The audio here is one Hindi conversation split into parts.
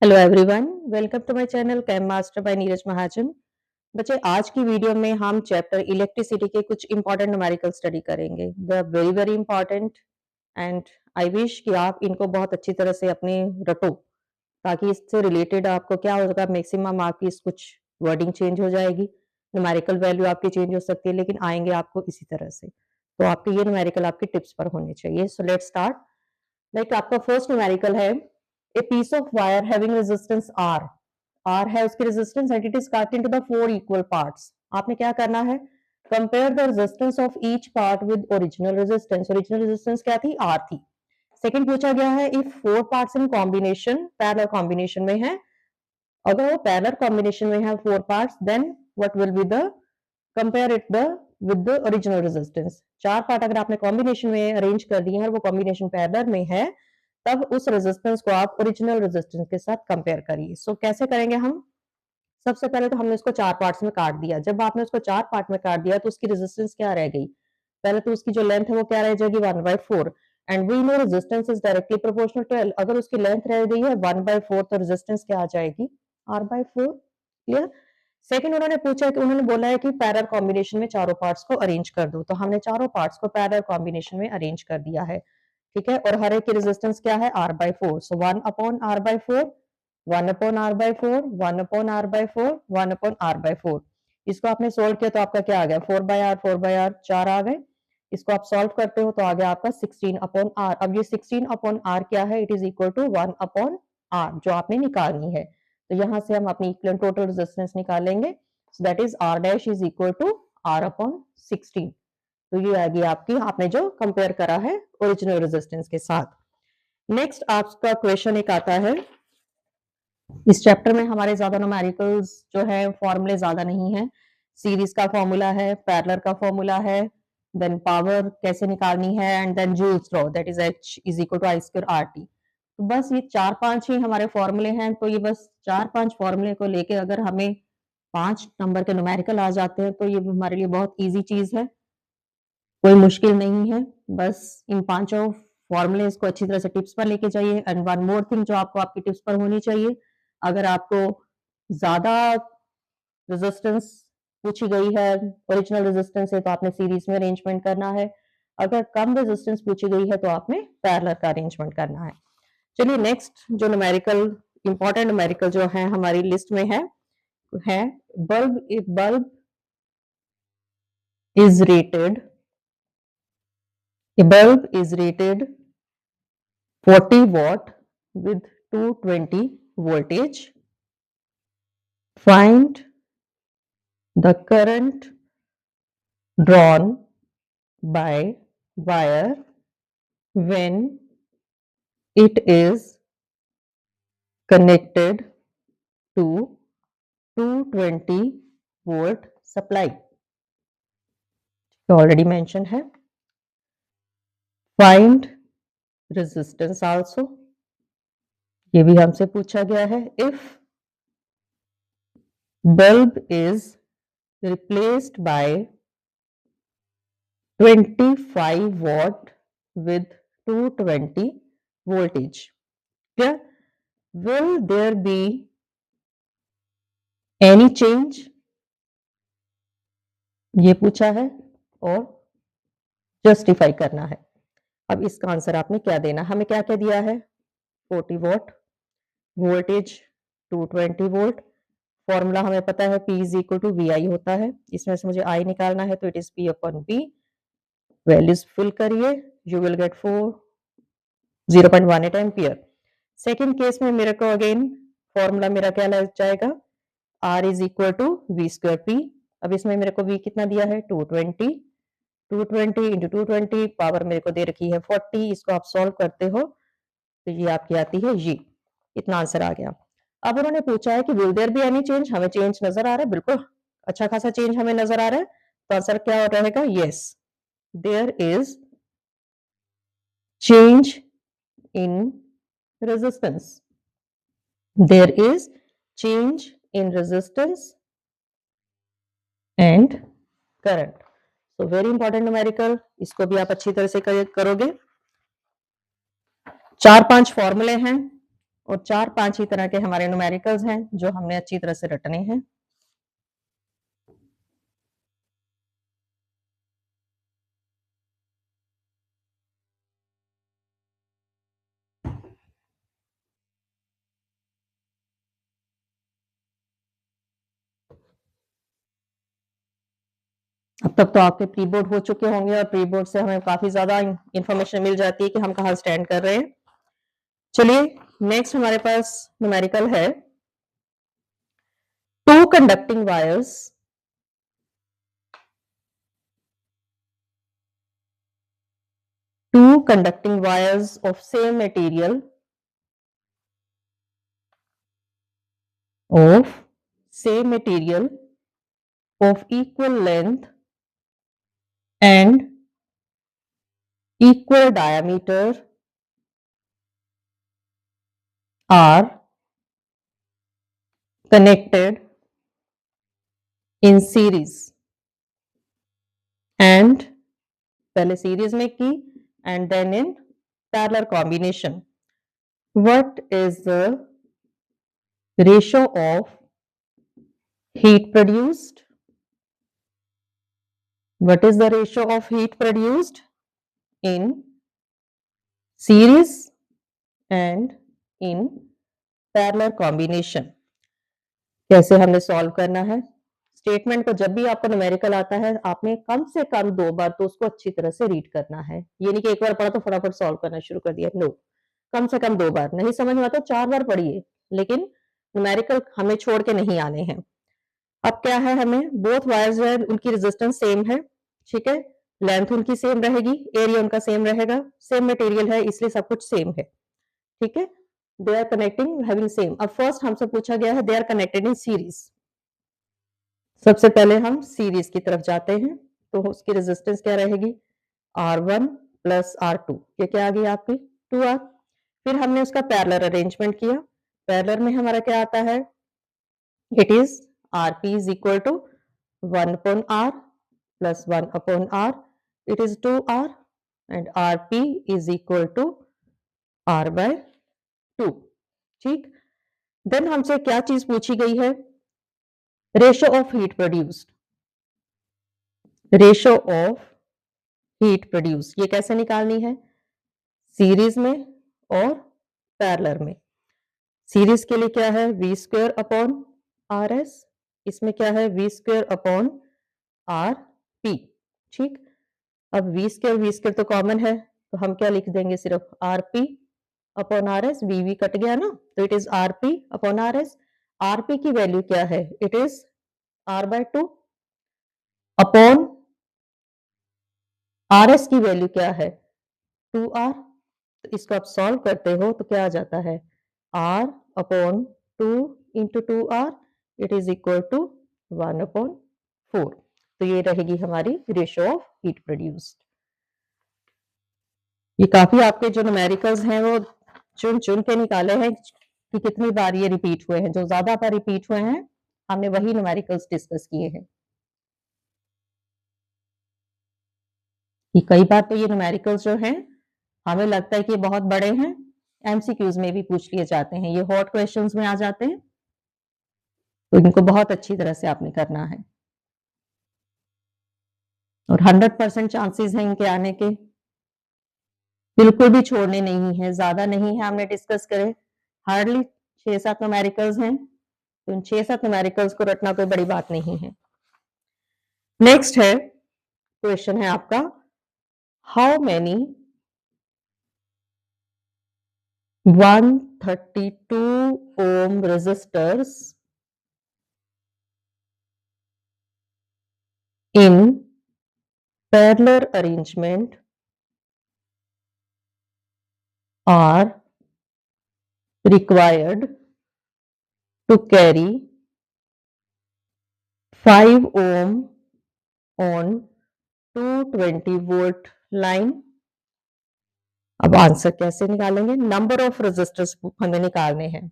Hello everyone, welcome to my channel cam master by Neeraj Mahajan. बच्चे, आज की वीडियो में हम चैप्टर इलेक्ट्रिसिटी के कुछ इंपॉर्टेंट न्यूमेरिकल स्टडी करेंगे। They are very very important and I wish कि आप इनको बहुत अच्छी तरह से अपने रटो, ताकि इससे रिलेटेड आपको क्या होगा, मैक्सिमम आपकी कुछ वर्डिंग चेंज हो जाएगी, न्यूमेरिकल वैल्यू आपकी चेंज हो सकती है, लेकिन आएंगे आपको इसी तरह से। तो आपके ये न्यूमेरिकल आपके टिप्स पर होने चाहिए। So let's start. लाइक आपका फर्स्ट न्यूमेरिकल है a piece of wire having resistance R. R है उसकी resistance and it is cut into the four equal parts. आपने क्या करना है, compare the resistance of each part with original resistance. Original resistance क्या थी, आर थी। सेकंड पूछा गया है if four parts in combination parallel combination में है, अगर वो पैरेलल कॉम्बिनेशन में है four parts, then what will be the compare it the with the original resistance. चार पार्ट अगर आपने कॉम्बिनेशन में अरेंज कर दिए हैं और वो कॉम्बिनेशन पैरेलल में है, तब उस रेजिस्टेंस को आप ओरिजिनल रेजिस्टेंस के साथ कंपेयर करिए। सो कैसे करेंगे हम? सबसे पहले तो हमने उसको चार पार्ट्स में काट दिया। जब आपने उसको चार पार्ट में काट दिया तो उसकी रेजिस्टेंस क्या रह गई? पहले तो उसकी जो लेंथ है वो क्या रह जाएगी, 1/4। And we know resistance is directly proportional to L. अगर उसकी लेंथ रह गई है 1/4 तो रेजिस्टेंस क्या आ जाएगी, r/4। क्लियर? सेकंड उन्होंने पूछा कि उन्होंने बोला है कि पैरेलल कॉम्बिनेशन में चारों पार्ट्स को अरेंज कर दो, तो हमने चारों पार्ट्स को पैरेलल कॉम्बिनेशन में अरेंज कर दिया है। ठीक है, और हर एक की रेजिस्टेंस क्या है, r/4। सो 1/r/4, 1/r/4, 1/r/4, 1/r/4। इसको आपने सोल्व किया तो आपका क्या आ गया, 4/r, 4/r, 4 आ गए। इसको आप सॉल्व करते हो तो आ गया आपका 16/r। अब ये 16/r क्या है, it is equal to 1/r जो आपने निकालनी है। तो यहां से हम अपनी इक्विवेलेंट टोटल रेजिस्टेंस निकालेंगे। So that is r dash is equal to r/16। तो ये आ गई आपकी, आपने जो कंपेयर करा है ओरिजिनल रेजिस्टेंस के साथ। नेक्स्ट आपका क्वेश्चन एक आता है, इस चैप्टर में हमारे ज्यादा न्यूमेरिकल्स जो है फॉर्मूले ज्यादा नहीं है। सीरीज का फॉर्मूला है, पैरेलल का फॉर्मूला है, देन पावर कैसे निकालनी है, and then Joule's law that is H is equal to I²RT। तो बस ये चार पांच ही हमारे फॉर्मूले हैं। तो ये बस चार पांच फॉर्मूले को लेके अगर हमें 5 नंबर के न्यूमेरिकल आ जाते हैं तो ये हमारे लिए बहुत इजी चीज है, कोई मुश्किल नहीं है। बस इन पांचों फॉर्मूलेस को अच्छी तरह से टिप्स पर लेके जाइए। एंड वन मोर थिंग जो आपको आपकी टिप्स पर होनी चाहिए, अगर आपको ज्यादा रेजिस्टेंस पूछी गई है, ओरिजिनल रेजिस्टेंस है, तो आपने सीरीज में अरेंजमेंट करना है। अगर कम रेजिस्टेंस पूछी गई है तो आपने पैरेलल का अरेंजमेंट करना है। चलिए नेक्स्ट जो न्यूमेरिकल इंपॉर्टेंट न्यूमेरिकल जो है हमारी लिस्ट में है bulb is rated A bulb is rated 40 watt with 220 voltage. Find the current drawn by wire when it is connected to 220 volt supply. Already mentioned है. Find resistance also. ये भी हमसे पूछा गया है. If bulb is replaced by 25 watt with 220 voltage, yeah, will there be any change? ये पूछा है और जस्टिफाई करना है। अब इसका आंसर आपने क्या देना, हमें क्या क्या दिया है, 40 वॉट, वोल्टेज 220 वोल्ट, फॉर्मूला हमें पता है P is equal to VI होता है। इसमें से मुझे I निकालना है तो it is P/B। Values fill करिए, you will get 0.18 ampere. Second case में मेरे को अगेन फॉर्मूला मेरा क्या लग जाएगा, R is equal to V²P। अब इसमें मेरे को V कितना दिया है, 220, 220 इंटू 220, पावर मेरे को दे रखी है 40। इसको आप सॉल्व करते हो तो ये आपकी आती है ये, इतना आंसर आ गया। अब उन्होंने पूछा है कि will there be any change, हमें चेंज नजर आ रहा है, बिल्कुल अच्छा खासा चेंज हमें नजर आ रहा है। तो आंसर क्या रहेगा, yes there is change in resistance. There is change in resistance and current. So very important numerical, इसको भी आप अच्छी तरह से करोगे। चार पांच फॉर्मूले हैं और 4-5 ही तरह के हमारे न्यूमेरिकल्स हैं जो हमने अच्छी तरह से रटने हैं। अब तक तो आपके प्री बोर्ड हो चुके होंगे और प्री बोर्ड से हमें काफी ज्यादा इंफॉर्मेशन मिल जाती है कि हम कहाँ स्टैंड कर रहे हैं। चलिए नेक्स्ट हमारे पास न्यूमेरिकल है two conducting wires of same material of equal length and equal diameter are connected in series and पहले सीरीज में की and then in parallel combination. What is the ratio of heat produced? What is the ratio of heat produced in series and in parallel combination? कैसे हमने सॉल्व करना है? स्टेटमेंट को जब भी आपको न्यूमेरिकल आता है आपने कम से कम 2 बार तो उसको अच्छी तरह से रीड करना है। ये नहीं कि एक बार पढ़ा तो फटाफट सॉल्व करना शुरू कर दिया, नो, कम से कम 2 बार, नहीं समझ में आता 4 बार पढ़िए, लेकिन न्यूमेरिकल हमें छोड़ के नहीं आने हैं। अब क्या है, हमें बोथ वायर्स जो है उनकी रेजिस्टेंस सेम है, ठीक है, लेंथ उनकी सेम रहेगी, एरिया उनका सेम रहेगा, सेम मटेरियल है इसलिए सब कुछ सेम है, ठीक है, they are connecting having same. अब फर्स्ट हमसे पूछा गया है they are connected in series. सबसे पहले हम सीरीज की तरफ जाते हैं तो उसकी रेजिस्टेंस क्या रहेगी, R1 प्लस R2, ये क्या आ गई आपकी 2R। फिर हमने उसका पैरेलल अरेंजमेंट किया, पैरेलल में हमारा क्या आता है, it is Rp is equal to 1 upon R plus 1 upon R, it is 2R and Rp is equal to R by 2, ठीक। देन हमसे क्या चीज पूछी गई है, ratio of heat produced, ratio of heat produce, ये कैसे निकालनी है, सीरीज में और पैरेलल में। सीरीज के लिए क्या है V square upon R S, इसमें क्या है V square upon R P, ठीक। अब वी स्क्वायर तो कॉमन है तो हम क्या लिख देंगे, सिर्फ R P upon R S, V cut गया ना, तो it is R P upon R S. R P की वैल्यू क्या है, it is R by 2 upon R S की वैल्यू क्या है 2R, तो इसको आप सॉल्व करते हो तो क्या आ जाता है, R upon 2 into 2R, it is equal to 1 upon 4। तो ये रहेगी हमारी रेशो ऑफ हीट प्रोड्यूस्ड। ये काफी आपके जो न्यूमेरिकल्स हैं वो चुन चुन के निकाले हैं कि कितनी बार ये रिपीट हुए हैं, जो ज्यादा बार रिपीट हुए हैं हमने वही न्यूमेरिकल्स डिस्कस किए हैं। कि कई बार तो ये न्यूमेरिकल्स जो हैं हमें लगता है कि बहुत बड़े हैं, एमसीक्यूज में भी पूछ लिए जाते हैं, ये हॉट क्वेश्चंस में आ जाते हैं, तो इनको बहुत अच्छी तरह से आपने करना है और 100% चांसेस हैं इनके आने के, बिल्कुल भी छोड़ने नहीं है, ज्यादा नहीं है, हमने डिस्कस करे हार्डली 6-7 न्यूमेरिकल्स हैं, तो इन 6-7 न्यूमेरिकल्स को रटना कोई बड़ी बात नहीं है। नेक्स्ट है क्वेश्चन है आपका, how many 132 ohm resistors in parallel arrangement are required to carry 5 ohm on 220 volt line। अब आंसर कैसे निकालेंगे, नंबर ऑफ रेजिस्टर्स हमें निकालने हैं,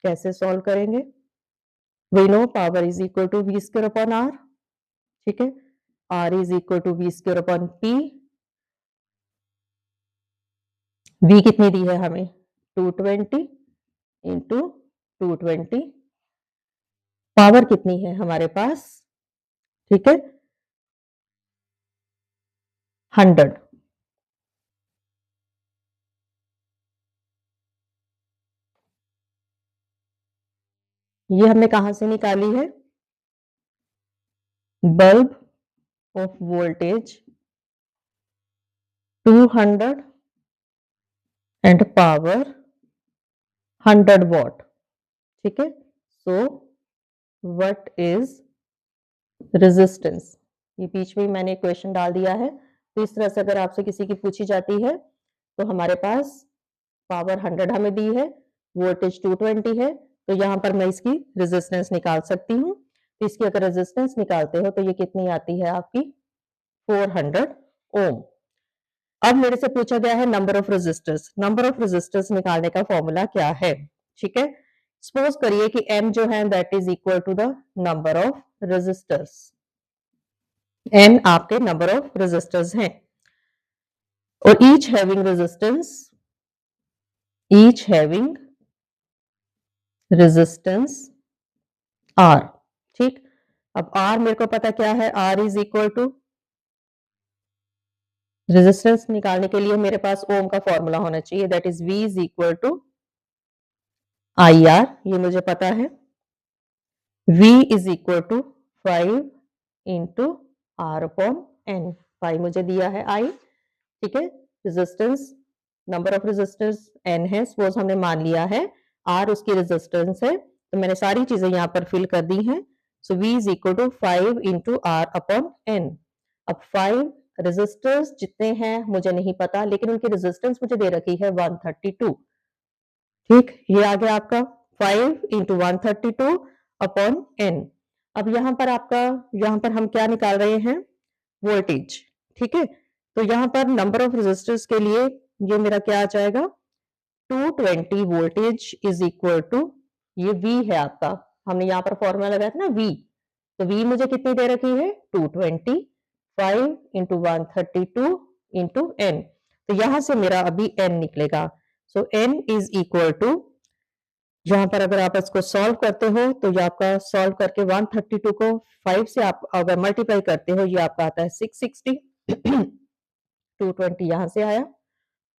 कैसे सॉल्व करेंगे, we know power is equal to V square upon R, ठीक है, R is equal to V square upon P, V कितनी दी है हमें 220, इंटू 220, पावर कितनी है हमारे पास, ठीक है, 100। ये हमने कहां से निकाली है, bulb of voltage 200 and power 100 what, ठीक है। सो व्हाट इज रेजिस्टेंस, ये बीच में मैंने क्वेश्चन डाल दिया है। तो इस तरह से अगर आपसे किसी की पूछी जाती है तो हमारे पास पावर 100 हमें दी है, वोल्टेज 220 है, तो यहाँ पर मैं इसकी रेजिस्टेंस निकाल सकती हूँ। तो इसकी अगर रेजिस्टेंस निकालते हो तो ये कितनी आती है आपकी 400 ओम। अब मेरे से पूछा गया है number of resistors, number of resistors निकालने का फॉर्मूला क्या है, ठीक है। सपोज करिए कि m जो है that is equal to the number of resistors, n आपके नंबर ऑफ रेजिस्टर्स हैं और ईच हैविंग रेजिस्टेंस R, ठीक। अब R मेरे को पता क्या है, R is equal to, resistance निकालने के लिए मेरे पास ओम का फॉर्मूला होना चाहिए, that is V is equal to IR, ये मुझे पता है। V is equal to 5 into R upon N, 5 मुझे दिया है I, ठीक है। Resistance, number of resistance N है, सपोज हमने मान लिया है R उसकी रेजिस्टेंस है, तो मैंने सारी चीजें यहाँ पर फिल कर दी हैं। So V is equal to 5 into R upon N। अब 5 रेजिस्टर्स जितने हैं मुझे नहीं पता, लेकिन उनकी रेजिस्टेंस मुझे दे रखी है 132, ठीक। ये आ गया आपका 5 इंटू 132 अपॉन N। अब यहाँ पर आपका, यहाँ पर हम क्या निकाल रहे हैं, वोल्टेज, ठीक है। तो यहाँ पर नंबर ऑफ रेजिस्टर्स के लिए ये मेरा क्या आ जाएगा, 220 वोल्टेज इज इक्वल टू, ये V है आपका, हमने यहाँ पर फॉर्मूला लगाया था ना V, तो V मुझे कितनी दे रखी है 220, 5 इंटू 132 इंटू N, तो यहां से मेरा अभी N निकलेगा। सो N इज इक्वल टू, यहाँ पर अगर आप इसको सॉल्व करते हो तो ये आपका सॉल्व करके 132 को 5 से आप अगर मल्टीप्लाई करते हो ये आपका आता है 660, 220 यहां से आया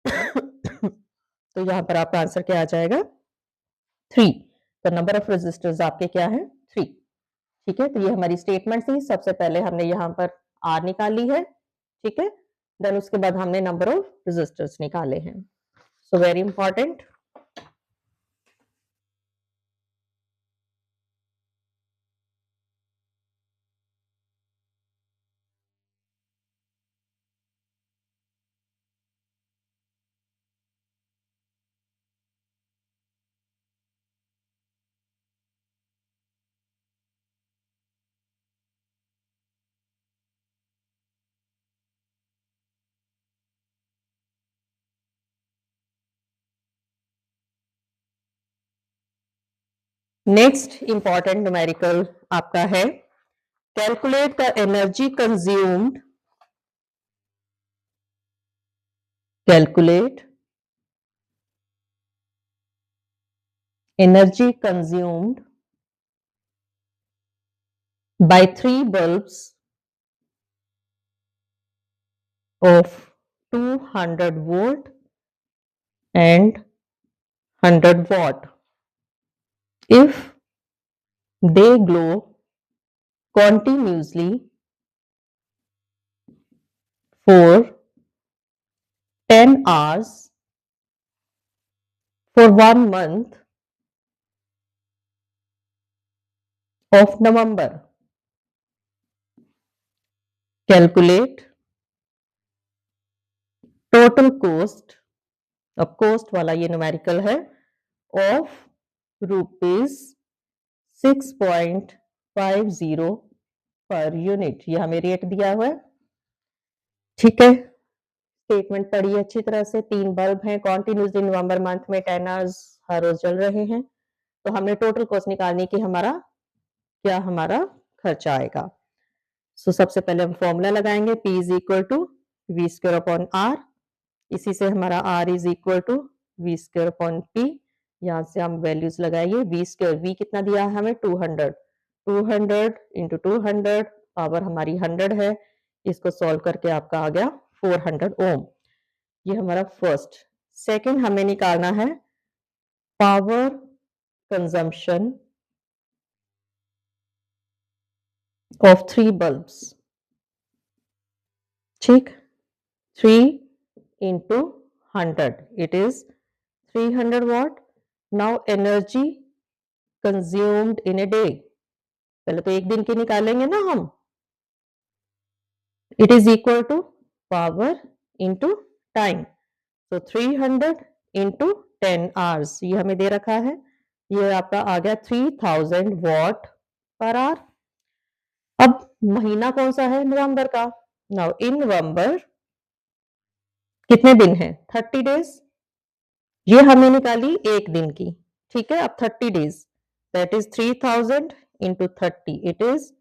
तो यहाँ पर आपका आंसर क्या आ जाएगा 3। तो नंबर ऑफ रेजिस्टर्स आपके क्या है 3, ठीक है। तो ये हमारी स्टेटमेंट थी, सबसे पहले हमने यहाँ पर R निकाल ली है, ठीक है। देन उसके बाद हमने नंबर ऑफ रेजिस्टर्स निकाले हैं। So very important. Next important numerical आपका है, calculate the energy consumed, calculate energy consumed by 3 bulbs of 200 volt and 100 watt if they glow continuously for 10 hours for 1 month of November. Calculate total cost, अब cost वाला ये न्यूमेरिकल है, of rupees 6.50 पर यूनिट, ये हमें रेट दिया हुआ है, ठीक है। स्टेटमेंट पढ़िए अच्छी तरह से, 3 बल्ब हैं कॉन्टिन्यूसली नवंबर मंथ में 10 आवर्स हर रोज जल रहे हैं, तो हमने टोटल कॉस्ट निकालनी कि हमारा क्या हमारा खर्चा आएगा। सो सबसे पहले हम फॉर्मूला लगाएंगे, P is equal to V square upon R, इसी से हमारा R is equal to V square upon P, यहाँ से हम वैल्यूज लगाइए, वी स्क्वायर, वी कितना दिया है हमें 200, 200 इंटू 200 पावर हमारी 100 है, इसको सॉल्व करके आपका आ गया 400 ओम। ये हमारा फर्स्ट। सेकंड हमें निकालना है पावर कंजम्पशन ऑफ 3 बल्ब्स। ठीक, 3 into 100, it is 300 watt. Now energy consumed in a day, पहले तो एक दिन की निकालेंगे ना हम, it is equal to power into time, so 300 into 10 hours, ये हमें दे रखा है, ये आपका आ गया 3000 watt per hour। अब महीना कौन सा है, नवंबर का। नाउ इन नवंबर कितने दिन है, 30 डेज, ये हमने निकाली एक दिन की। ठीक है, अब 30 days, that is 3000 into 30, it is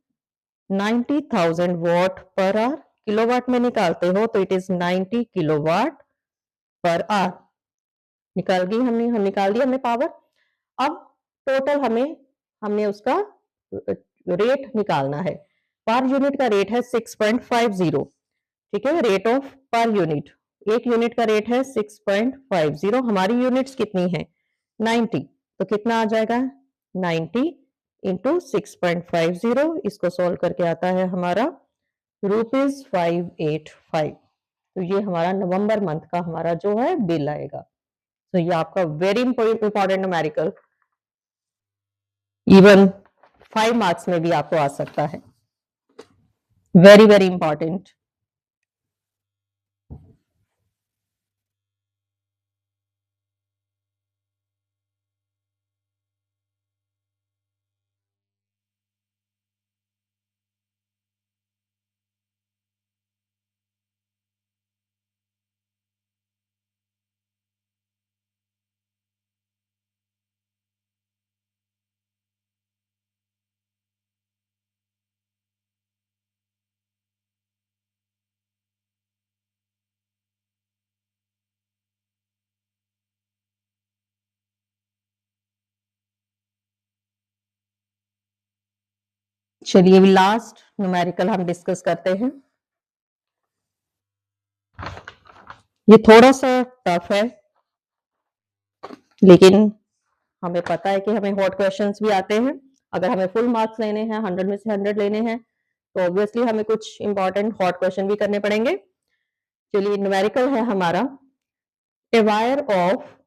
90,000 what per hour. Kilowatt में निकालते हो तो it is 90 kilowatt per hour. निकाल गई हमने, हम निकाल दिया हमने पावर। अब टोटल हमने उसका रेट निकालना है। पर यूनिट का रेट है 6.50। ठीक है, रेट ऑफ पर यूनिट, एक यूनिट का रेट है 6.50, हमारी यूनिट्स कितनी है 90, तो कितना आ जाएगा 90 इंटू 6.50, इसको सॉल्व करके आता है हमारा ₹585। तो ये हमारा नवंबर मंथ का हमारा जो है बिल आएगा। तो ये आपका very important numerical, even 5 marks में भी आपको आ सकता है, वेरी वेरी इंपॉर्टेंट। चलिए लास्ट न्यूमेरिकल हम डिस्कस करते हैं। ये थोड़ा सा टफ है, लेकिन हमें पता है कि हमें हॉट क्वेश्चंस भी आते हैं। अगर हमें फुल मार्क्स लेने हैं, 100 में से 100 लेने हैं, तो ऑब्वियसली हमें कुछ इंपॉर्टेंट हॉट क्वेश्चन भी करने पड़ेंगे। चलिए न्यूमेरिकल है हमारा, a wire of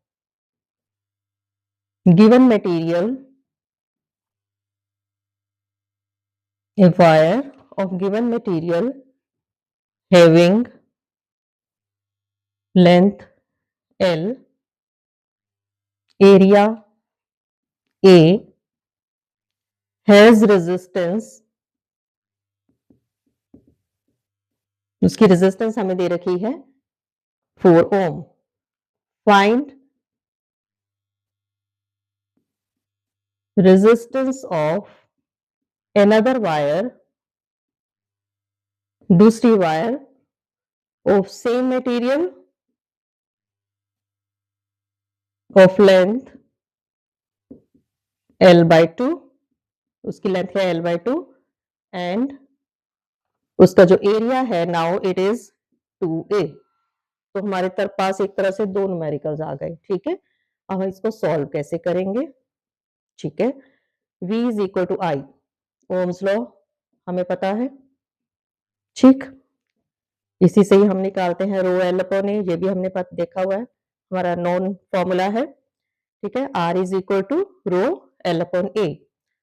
given material, a wire of given material having length L, area A, has resistance, उसकी रेजिस्टेंस हमें दे रखी है 4 ohm. Find resistance of another wire, दूसरी wire of same material of length L/2, उसकी लेंथ है L/2, एंड उसका जो एरिया है नाउ इट इज 2A। तो हमारे पास एक तरह से दो न्यूमेरिकल्स आ गए। ठीक है, अब हम इसको सॉल्व कैसे करेंगे। ठीक है, V is equal to I, Ohm's law हमें पता है। ठीक, इसी से ही हम निकालते हैं रो L अपॉन A, ये भी हमने देखा हुआ है, हमारा नॉन फॉर्मूला है। ठीक है, R is equal to rho L upon A।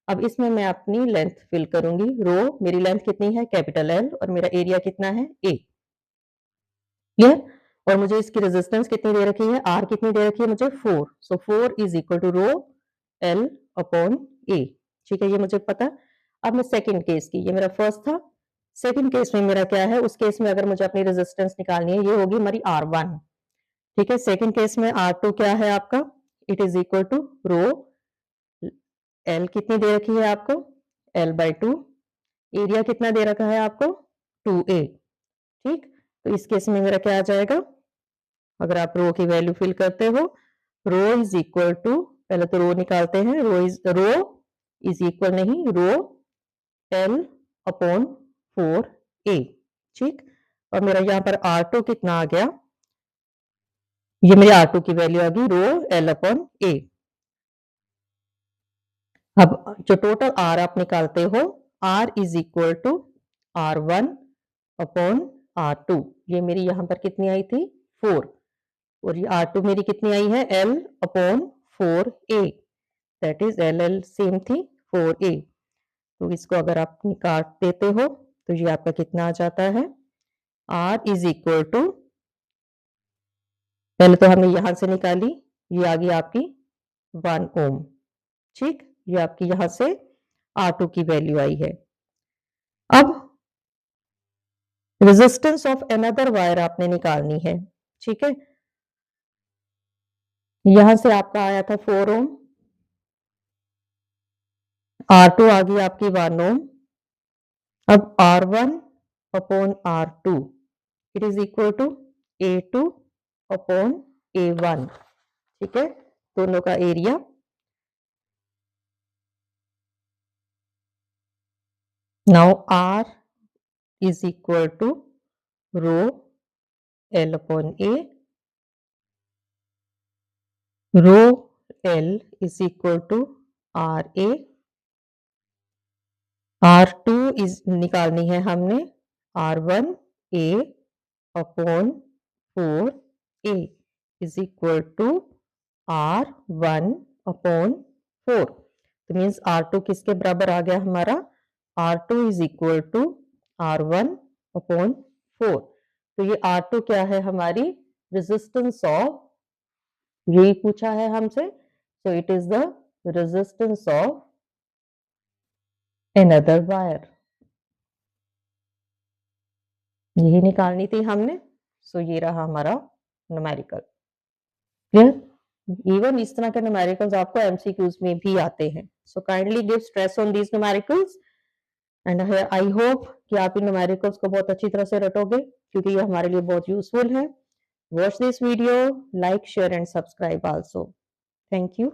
अब इसमें मैं अपनी लेंथ फिल करूंगी। रो मेरी लेंथ कितनी है कैपिटल L, और मेरा एरिया कितना है A। क्लियर, और मुझे इसकी रेजिस्टेंस कितनी दे रखी है, R कितनी दे रखी है मुझे 4, so 4 is equal to rho L upon A। ठीक है, ये मुझे पता। अब मैं सेकंड केस की, ये मेरा फर्स्ट था, सेकंड केस में मेरा क्या है, उस केस में अगर मुझे अपनी रेजिस्टेंस निकालनी है, ये होगी हमारी R1। ठीक है, सेकंड केस में R2 क्या है आपका, it is equal to rho L कितनी दे रखी है आपको L/2, एरिया कितना दे रखा है आपको 2A। ठीक, तो इस केस में मेरा क्या आ जाएगा, अगर आप रो की वैल्यू फिल करते हो, रो इज इक्वल टू पहले तो रो निकालते हैं, रो इज इक्वल नहीं, रो L अपॉन 4A, ठीक। और मेरा यहाँ पर R2 कितना आ गया, ये मेरी R2 की वैल्यू आ गई, रो L अपॉन A। अब जो टोटल R आप निकालते हो, R is equal to R1 upon R2, ये मेरी यहाँ पर कितनी आई थी 4, और ये R2 मेरी कितनी आई है L upon 4A, that is L same थी 4A। तो इसको अगर आप निकाल देते हो तो ये आपका कितना आ जाता है, R इज इक्वल टू, पहले तो हमने यहां से निकाली, ये आ गई आपकी 1 ओम, ठीक। ये आपकी यहां से R2 की वैल्यू आई है। अब रेजिस्टेंस ऑफ अनदर वायर आपने निकालनी है, ठीक है। यहां से आपका आया था 4 ओम, R2 आ गई आपकी 1 ओम। अब R1 upon R2 it is equal to A2 upon A1, ठीक है, दोनों का area. Now R is equal to rho L upon A, rho L is equal to RA, R2 is निकालनी है हमने, R1 A upon 4A is equal to R1 upon 4, तो मीन्स R2 किसके बराबर आ गया हमारा, R2 is equal to R1 upon 4। तो ये R2 क्या है हमारी, रेजिस्टेंस ऑफ, यही पूछा है हमसे, so it is the resistance of another wire, यही निकालनी थी हमने। सो ये रहा हमारा न्यूमेरिकल, क्लियर। इवन इस तरह के न्यूमेरिकल्स आपको एमसीक्यूज में भी आते हैं, so kindly give stress on these numericals and I hope कि आप इन न्यूमेरिकल्स को बहुत अच्छी तरह से रटोगे, क्योंकि ये हमारे लिए बहुत यूजफुल है। Watch this video, like share and subscribe also. Thank you.